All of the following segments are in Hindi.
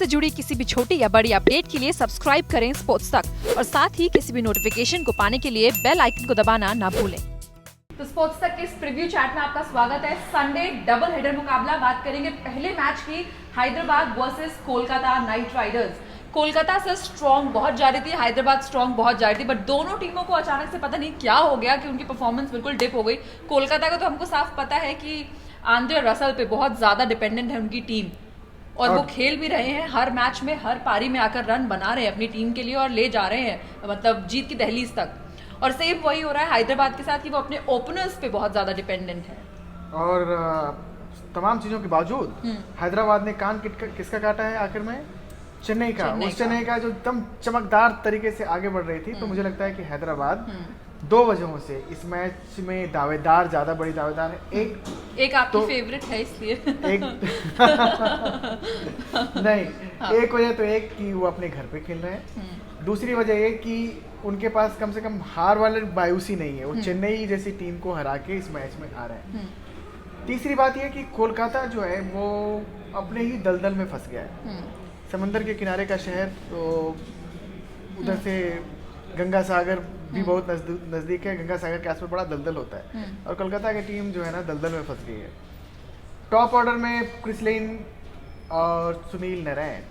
से जुड़ी किसी भी छोटी या बड़ी अपडेट के लिए सब्सक्राइब करें स्पोर्ट्स तक और साथ ही किसी भी नोटिफिकेशन को पाने के लिए बेल आइकन को दबाना ना भूलें। तो स्पोर्ट्स तक के इस प्रीव्यू चैट में आपका स्वागत है। संडे डबल हेडर मुकाबला, बात करेंगे पहले मैच की, Hyderabad versus Kolkata night Riders. Kolkata से स्ट्रॉन्ग बहुत जा रही थी, हैदराबाद स्ट्रॉन्ग बहुत जा रही थी, बट दोनों टीमों को अचानक से पता नहीं क्या हो गया कि उनकी परफॉर्मेंस बिल्कुल डिप हो गई। कोलकाता का तो हमको साफ पता है कि आंद्रे रसल पे बहुत ज्यादा डिपेंडेंट है उनकी टीम, और वो खेल भी रहे हैं, हर मैच में हर पारी में आकर रन बना रहे हैं अपनी टीम के लिए और ले जा रहे हैं मतलब जीत की दहलीज तक। और सेम वही हो रहा है हैदराबाद के साथ कि वो अपने ओपनर्स पे बहुत ज्यादा डिपेंडेंट है। और तमाम चीज़ों के बावजूद हैदराबाद ने कान किसका काटा है आखिर में? चेन्नई का। उस चेन्नई का जो एकदम चमकदार तरीके से आगे बढ़ रही थी। तो मुझे लगता है कि हैदराबाद दो वजहों से इस मैच में दावेदार, ज़्यादा बड़ी दावेदार है। एक आपकी तो, फेवरेट है इसलिए एक नहीं हाँ। एक वजह तो एक कि वो अपने घर पे खेल रहे हैं, दूसरी वजह ये कि उनके पास कम से कम हार वाले मायूसी नहीं है, वो चेन्नई जैसी टीम को हरा के इस मैच में आ रहे हैं। तीसरी बात यह कि कोलकाता जो है वो अपने ही दलदल में फंस गया है। समंदर के किनारे का शहर, तो उधर से गंगा सागर भी बहुत नज़दीक है। गंगा सागर के आसपास बड़ा दलदल होता है और कोलकाता की टीम जो है ना दलदल में फंस गई है। टॉप ऑर्डर में क्रिस लेन और सुनील नारायण।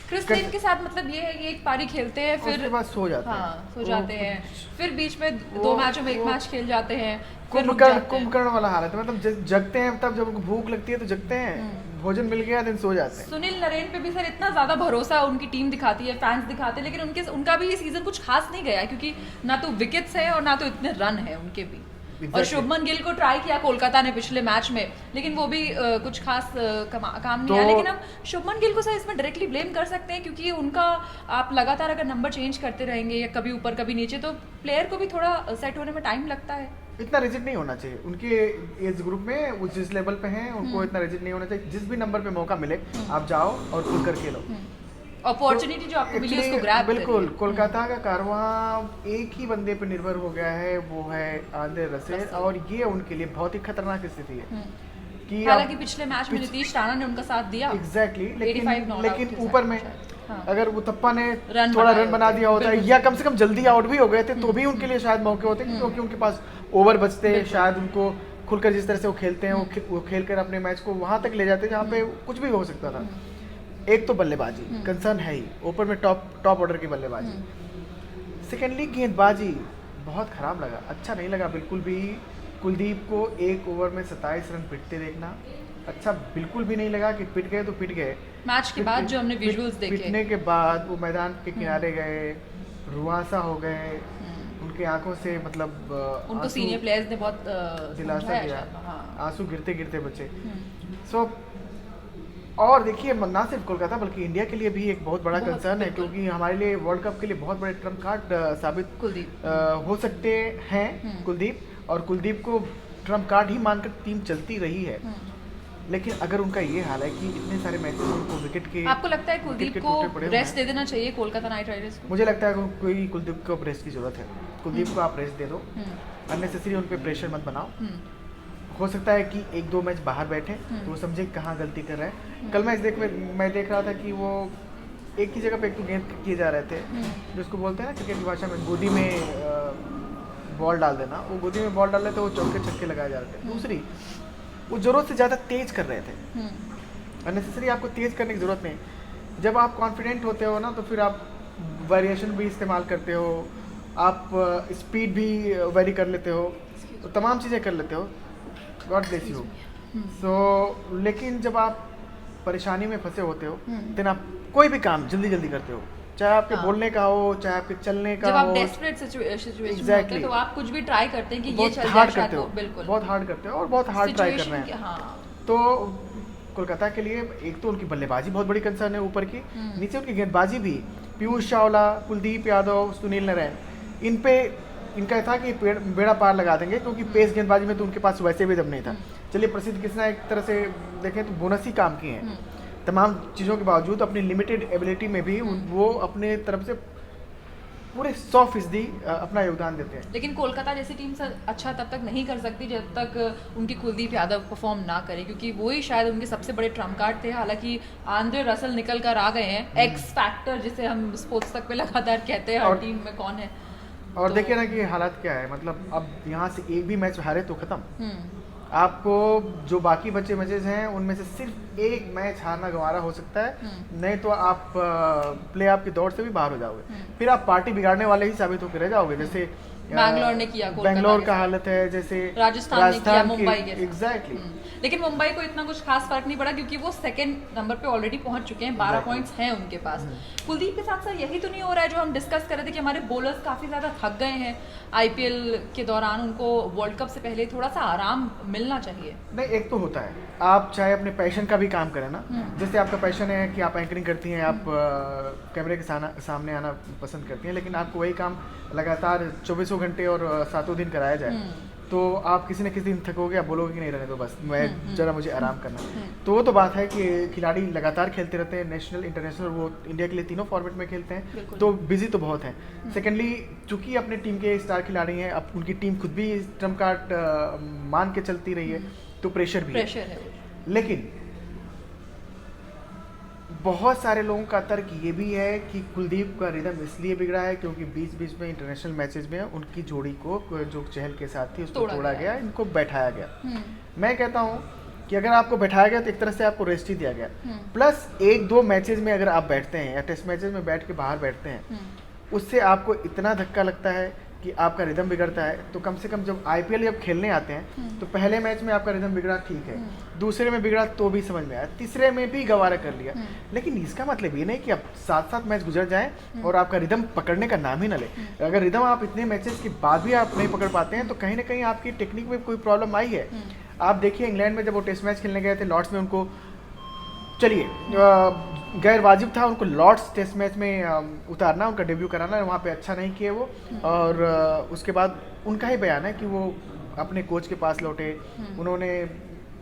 क्रिस लेन के साथ मतलब ये है कि एक पारी खेलते हैं फिर उसके बाद सो जाते हैं। हाँ, सो जाते हैं, फिर बीच में दो मैचों में एक मैच खेल जाते हैं, कुंभकर्ण वाला हालत है। मतलब जगते हैं तब जब उनको भूख लगती है तो जगते हैं, भोजन मिल गया दिन सो जाते हैं। सुनील नारायण पे भी सर इतना ज्यादा भरोसा उनकी टीम दिखाती है, फैंस दिखाते हैं, लेकिन उनका भी ये सीजन कुछ खास नहीं गया है क्योंकि ना तो विकेट्स है और ना तो इतने रन है उनके भी। और शुभमन गिल को ट्राई किया कोलकाता ने पिछले मैच में, लेकिन वो भी कुछ खास काम नहीं आया। लेकिन हम शुभमन गिल को सर इसमें डायरेक्टली ब्लेम कर सकते हैं क्योंकि उनका आप लगातार अगर नंबर चेंज करते रहेंगे या कभी ऊपर कभी नीचे, तो प्लेयर को भी थोड़ा सेट होने में टाइम लगता है। इतना रिजिड नहीं होना चाहिए उनके एज ग्रुप में, वो जिस लेवल पे हैं उनको इतना रिजिड नहीं होना चाहिए। जिस भी नंबर पे मौका मिले आप जाओ और खुल कर खेलो। अपॉर्चुनिटी जो आपको मिली उसको ग्रैब करिए। बिल्कुल। कोलकाता का कारवां एक ही बंदे पे निर्भर हो गया है, वो है आंद्रे रसेल, और ये उनके लिए बहुत ही खतरनाक स्थिति है कि हालांकि पिछले मैच में नीतीश राणा ने उनका साथ दिया। एग्जैक्टली, लेकिन ऊपर में अगर उतप्पा ने थोड़ा रन बना दिया होता है या कम से कम जल्दी आउट भी हो गए थे तो भी उनके लिए शायद मौके होते, क्योंकि उनके पास ओवर बचते, शायद उनको खुलकर जिस तरह से वो खेलते हैं वो खेलकर अपने मैच को वहां तक ले जाते जहाँ पे कुछ भी हो सकता था। एक तो बल्लेबाजी कंसर्न है ही, ऊपर में टॉप ऑर्डर की बल्लेबाजी। सेकेंडली गेंदबाजी बहुत खराब लगा, अच्छा नहीं लगा बिल्कुल भी। कुलदीप को एक ओवर में 27 रन पिटते देखना अच्छा बिल्कुल भी नहीं लगा कि पिट गए तो पिट गए। मैच के बाद जो हमने विजुअल्स देखे, पिटने के बाद वो मैदान के किनारे गए, रुआसा हो गए, उनकी आंखों से मतलब उनको सीनियर प्लेयर्स ने बहुत दिलासा दिया, आंसू गिरते गिरते बचे। सो और देखिए ना सिर्फ कोलकाता बल्कि इंडिया के लिए भी एक बहुत बड़ा कंसर्न है, क्योंकि हमारे लिए वर्ल्ड कप के लिए बहुत बड़े ट्रम्प कार्ड साबित हो सकते हैं कुलदीप, और कुलदीप को ट्रम्प कार्ड ही मानकर टीम चलती रही है। लेकिन अगर उनका ये हाल है कि इतने सारे मैचेस में उनको विकेट के, आपको लगता है कुलदीप को रेस्ट दे देना चाहिए कोलकाता नाइट राइडर्स को? मुझे लगता है कोई कुलदीप को रेस्ट की जरूरत है। कुलदीप को आप रेस्ट दे दो, अननेसेसरी उन पे प्रेशर मत बनाओ। हो सकता है कि एक दो मैच बाहर बैठे तो वो समझे कहाँ गलती कर रहे हैं। कल मैं देख रहा था कि वो एक ही जगह पे एक तो गेंद किए जा रहे थे, जिसको बोलते हैं ना क्रिकेट की भाषा में गोदी में बॉल डाल देना, वो गोदी में बॉल डाल रहे थे, वो चौके छक्के लगाए जा रहे थे। दूसरी, वो जरूरत से ज़्यादा तेज कर रहे थे। अननेसेसरी आपको तेज करने की ज़रूरत नहीं। जब आप कॉन्फिडेंट होते हो ना तो फिर आप वेरिएशन भी इस्तेमाल करते हो, आप स्पीड भी वेरी कर लेते हो, तो तमाम चीज़ें कर लेते हो, गॉड ब्लेस यू। सो लेकिन जब आप परेशानी में फंसे होते हो देन आप कोई भी काम जल्दी जल्दी करते हो, चाहे आपके बोलने का हो, चाहे आपके चलने का हो। जब आप डेस्परेट सिचुएशन में होते हैं तो आप कुछ भी ट्राई करते हैं कि ये चल जाए, शायद हो, बिल्कुल बहुत हार्ड करते हो और बहुत हार्ड ट्राई कर रहे हैं। तो कोलकाता के लिए एक तो उनकी बल्लेबाजी बहुत बड़ी कंसर्न है ऊपर की, नीचे उनकी गेंदबाजी भी। पीयूष चावला, कुलदीप यादव, सुनील नारायण, इन पे इनका था कि बेड़ा पार लगा देंगे, क्योंकि पेस गेंदबाजी में तो उनके पास वैसे भी दम नहीं था। चलिए प्रसिद्ध कृष्णा एक तरह से देखें तो बोनस ही काम किए हैं, तमाम चीज़ों के बावजूद अपनी लिमिटेड एबिलिटी में भी वो अपने तरफ से पूरे 100% अपना योगदान देते हैं। लेकिन कोलकाता जैसी टीम से अच्छा तब तक नहीं कर सकती जब तक उनकी कुलदीप यादव परफॉर्म ना करे, क्योंकि वही शायद उनके सबसे बड़े ट्रम्प कार्ड थे। हालांकि आंद्रे रसल निकल कर आ गए हैं, एक्स फैक्टर जिसे हम स्पोर्ट्स तक पे लगातार कहते हैं, हर टीम में कौन है। और देखिए ना कि हालात क्या है, मतलब अब यहाँ से एक भी मैच हारे तो खत्म। आपको जो बाकी बचे मैचेस हैं उनमें से सिर्फ एक मैच हारना गंवारा हो सकता है, नहीं तो आप प्ले ऑफ की दौड़ से भी बाहर हो जाओगे, फिर आप पार्टी बिगाड़ने वाले ही साबित होकर रह जाओगे। जैसे बैंगलोर ने किया, बैंगलोर का हालत है, जैसे राजस्थान ने किया मुंबई के। एग्जैक्टली। लेकिन मुंबई को इतना कुछ खास फर्क नहीं पड़ा क्योंकि वो सेकंड नंबर पे ऑलरेडी पहुंच चुके हैं, 12 पॉइंट्स हैं उनके पास। कुलदीप के साथ साथ यही तो नहीं हो रहा है जो हम डिस्कस कर रहे थे कि हमारे बॉलर्स काफी ज्यादा थक गए हैं आईपीएल के दौरान, उनको वर्ल्ड कप से पहले थोड़ा सा आराम मिलना चाहिए। नहीं, एक तो होता है, आप चाहे अपने पैशन का भी काम करें ना, जैसे आपका पैशन है कि आप एंकरिंग करती हैं, आप कैमरे के सामने आना पसंद करती हैं, लेकिन आपको वही काम लगातार 24 घंटे और 7 दिन कराया जाए, तो आप किसी न किसी दिन थकोगे, आप बोलोगे कि नहीं रहने दो बस, मैं जरा मुझे आराम करना है। तो वो तो बात है कि खिलाड़ी लगातार खेलते रहते हैं, नेशनल इंटरनेशनल, वो इंडिया के लिए तीनों फॉर्मेट में खेलते हैं, तो बिजी तो बहुत है। सेकेंडली, चूंकि अपने टीम के स्टार खिलाड़ी हैं, अब उनकी टीम खुद भी ट्रम्प कार्ड मान के चलती रही है, तो प्रेशर भी है। लेकिन बहुत सारे लोगों का तर्क ये भी है कि कुलदीप का रिदम इसलिए बिगड़ा है क्योंकि बीच बीच में इंटरनेशनल मैचेस में उनकी जोड़ी को जो चहल के साथ थी उसको तोड़ा गया, इनको बैठाया गया। मैं कहता हूँ कि अगर आपको बैठाया गया तो एक तरह से आपको रेस्ट ही दिया गया, प्लस 1-2 मैचेस में अगर आप बैठते हैं या टेस्ट मैचेस में बैठ के बाहर बैठते हैं, उससे आपको इतना धक्का लगता है कि आपका रिदम बिगड़ता है। तो कम से कम जब आईपीएल जब खेलने आते हैं तो पहले मैच में आपका रिदम बिगड़ा, ठीक है, दूसरे में बिगड़ा तो भी समझ में आया, तीसरे में भी गवारा कर लिया, लेकिन इसका मतलब ये नहीं कि अब 7-7 मैच गुजर जाएं और आपका रिदम पकड़ने का नाम ही ना ले। अगर रिदम आप इतने मैचेस के बाद भी आप नहीं पकड़ पाते हैं तो कहीं ना कहीं आपकी टेक्निक में कोई प्रॉब्लम आई है। आप देखिए इंग्लैंड में जब वो टेस्ट मैच खेलने गए थे लॉर्ड्स में, उनको चलिए गैर वाजिब था उनको लॉर्ड्स टेस्ट मैच में उतारना, उनका डेब्यू कराना, वहाँ पे अच्छा नहीं किए वो, और उसके बाद उनका ही बयान है कि वो अपने कोच के पास लौटे, उन्होंने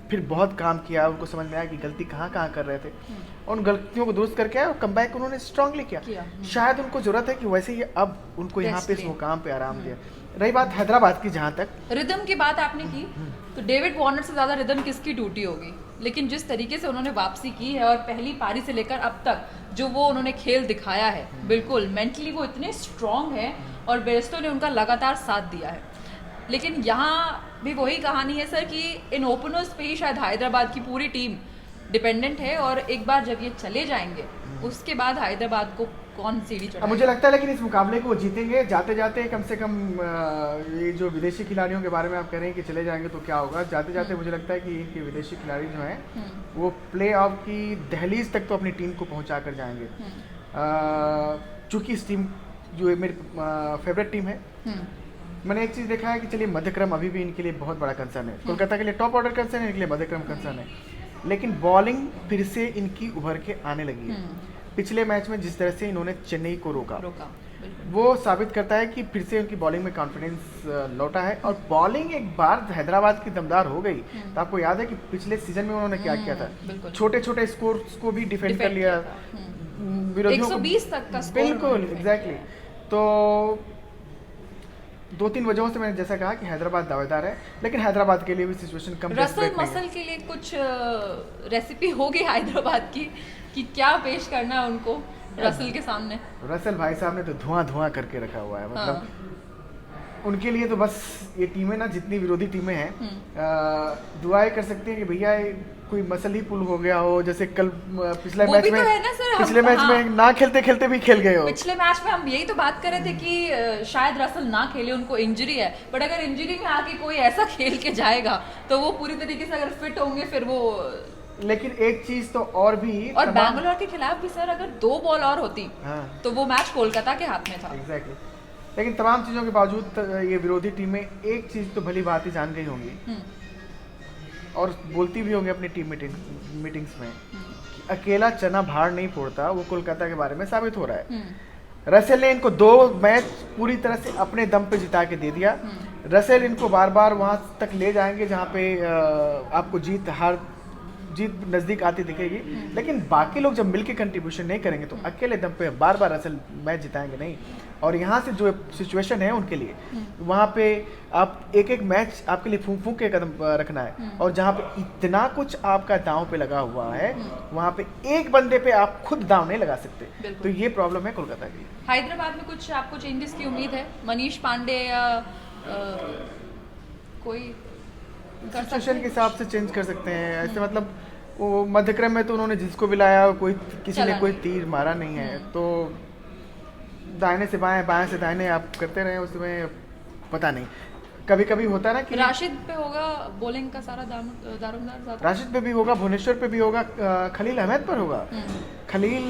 फिर बहुत काम किया, उनको समझ में आया कि गलती कहाँ कहाँ कर रहे थे, और उन गलतियों को दुरुस्त करके आए और कमबैक उन्होंने स्ट्रांगली किया। शायद उनको जरूरत है कि वैसे ही अब उनको यहाँ पे इस मुकाम पे आराम दिया। रही बात हैदराबाद की, जहाँ तक रिदम की बात आपने की, तो डेविड वार्नर से ज्यादा रिदम किसकी टूटी होगी, लेकिन जिस तरीके से उन्होंने वापसी की है और पहली पारी से लेकर अब तक जो वो उन्होंने खेल दिखाया है, बिल्कुल मेंटली वो इतने स्ट्रांग है और बेस्टो ने उनका लगातार साथ दिया है। लेकिन यहाँ भी वही कहानी है सर कि इन ओपनर्स पे ही शायद हैदराबाद की पूरी टीम डिपेंडेंट है, और एक बार जब ये चले जाएंगे उसके बाद हैदराबाद को कौन सीढ़ी चढ़ाएगा। मुझे लगता है लेकिन इस मुकाबले को वो जीतेंगे, जाते जाते कम से कम ये जो विदेशी खिलाड़ियों के बारे में आप कह रहे हैं कि चले जाएंगे तो क्या होगा, जाते जाते मुझे लगता है कि इनके विदेशी खिलाड़ी जो हैं वो प्ले ऑफ की दहलीज तक तो अपनी टीम को पहुंचा कर जाएंगे। चूँकि इस टीम जो मेरी फेवरेट टीम है, मैंने एक चीज़ देखा है कि चलिए मध्यक्रम अभी भी इनके लिए बहुत बड़ा कंसर्न है, कोलकाता के लिए टॉप ऑर्डर कंसर्न है, इनके लिए मध्यक्रम कंसर्न है, लेकिन बॉलिंग फिर से इनकी उभर के आने लगी है। पिछले मैच में जिस तरह से इन्होंने चेन्नई को रोका वो साबित करता है कि फिर से उनकी बॉलिंग में कॉन्फिडेंस लौटा है, और बॉलिंग एक बार हैदराबाद की दमदार हो गई तो आपको याद है कि पिछले सीजन में उन्होंने क्या किया था, छोटे छोटे स्कोर्स को भी डिफेंड कर लिया, विरोधियों को 120 तक का स्कोर, बिल्कुल एग्जैक्टली। तो 2-3 वजहों से मैंने जैसा कहा कि हैदराबाद दावेदार है, लेकिन हैदराबाद के लिए भी सिचुएशन कम रसल मसल के लिए कुछ रेसिपी होगी हैदराबाद की कि क्या पेश करना है उनको रसल के सामने। रसल भाई साहब ने तो धुआं करके रखा हुआ है, मतलब उनके लिए तो बस ये टीमें ना जितनी विरोधी टीमें हैं दुआएं कर सकती हैं कि भैया कोई मसल ही पुल हो गया हो, जैसे कल पिछले मैच में पिछले मैच में ना खेलते खेलते भी खेल गए हो। पिछले मैच में हम यही तो बात कर रहे थे कि शायद रसल ना खेले, उनको इंजरी है, बट अगर इंजरी में आके कोई ऐसा खेल के जाएगा तो वो पूरी तरीके से अगर फिट होंगे फिर वो। लेकिन एक चीज तो और भी, और बैंगलोर के खिलाफ भी सर अगर 2 बॉल और होती तो वो मैच कोलकाता के हाथ में था। एग्जैक्टली। लेकिन तमाम चीजों के बावजूद ये विरोधी टीमें एक चीज तो भली भांति जान गई होंगी और बोलती भी होंगी अपनी टीम मीटिंग्स में कि अकेला चना भाड़ नहीं फोड़ता, वो कोलकाता के बारे में साबित हो रहा है। रसेल ने इनको 2 मैच पूरी तरह से अपने दम पे जिता के दे दिया। रसेल इनको बार बार वहां तक ले जाएंगे जहां पे आपको जीत हार जीत नज़दीक आती दिखेगी, लेकिन बाकी लोग जब मिलके कंट्रीब्यूशन नहीं करेंगे तो अकेले दम पे बार बार असल मैच जिताएंगे नहीं। और यहाँ से जो सिचुएशन है उनके लिए, वहाँ पे आप एक एक मैच आपके लिए फूंक फूंक के कदम रखना है, और जहाँ पे इतना कुछ आपका दांव पे लगा हुआ है वहाँ पे एक बंदे पे आप खुद दांव नहीं लगा सकते। तो ये प्रॉब्लम है कोलकाता की। हैदराबाद में कुछ आपको चेंजेस की उम्मीद है? मनीष पांडे या कोई सिचुएशन के हिसाब से चेंज कर सकते हैं ऐसे, मतलब वो मध्यक्रम में तो उन्होंने जिसको भी लाया कोई किसी ने कोई तीर मारा नहीं है, तो दाहिने से बाएं बाएं से दाहिने आप करते रहे, उसमें पता नहीं कभी कभी होता है ना कि राशिद पे होगा बॉलिंग का सारा दारोमदार ज़्यादा। राशिद पे भी होगा, भुवनेश्वर पे भी होगा, खलील अहमद पर होगा। खलील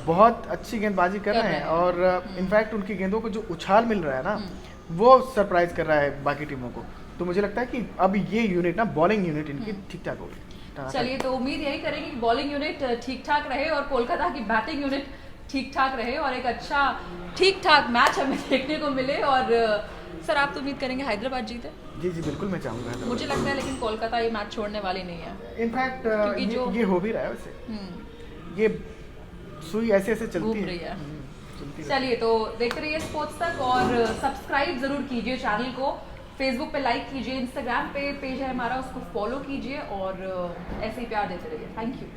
बहुत अच्छी गेंदबाजी कर रहे हैं, और इनफैक्ट उनकी गेंदों को जो उछाल मिल रहा है ना वो सरप्राइज कर रहा है बाकी टीमों को। तो मुझे लगता है कि अब ये यूनिट ना, बॉलिंग यूनिट इनकी ठीक ठाक होगी। चलिए, तो उम्मीद यही करेंगे कि बॉलिंग यूनिट ठीक ठाक रहे और कोलकाता की बैटिंग यूनिट ठीक ठाक रहे और एक अच्छा ठीक ठाक मैच हमें देखने को मिले। और सर, आप तो उम्मीद करेंगे हैदराबाद जीते? जी जी बिल्कुल, मैं चाहूँगा। मुझे लगता है लेकिन कोलकाता ये मैच छोड़ने वाली नहीं है। इनफैक्ट ये हो भी रहा है वैसे, ये सुई ऐसे ऐसे चलती रही है। चलिए, तो देखते रहिए स्पोर्ट्स तक और सब्सक्राइब जरूर कीजिए चैनल को, फेसबुक पे लाइक कीजिए, इंस्टाग्राम पे पेज है हमारा उसको फॉलो कीजिए और ऐसे ही प्यार देते रहिए। Thank you.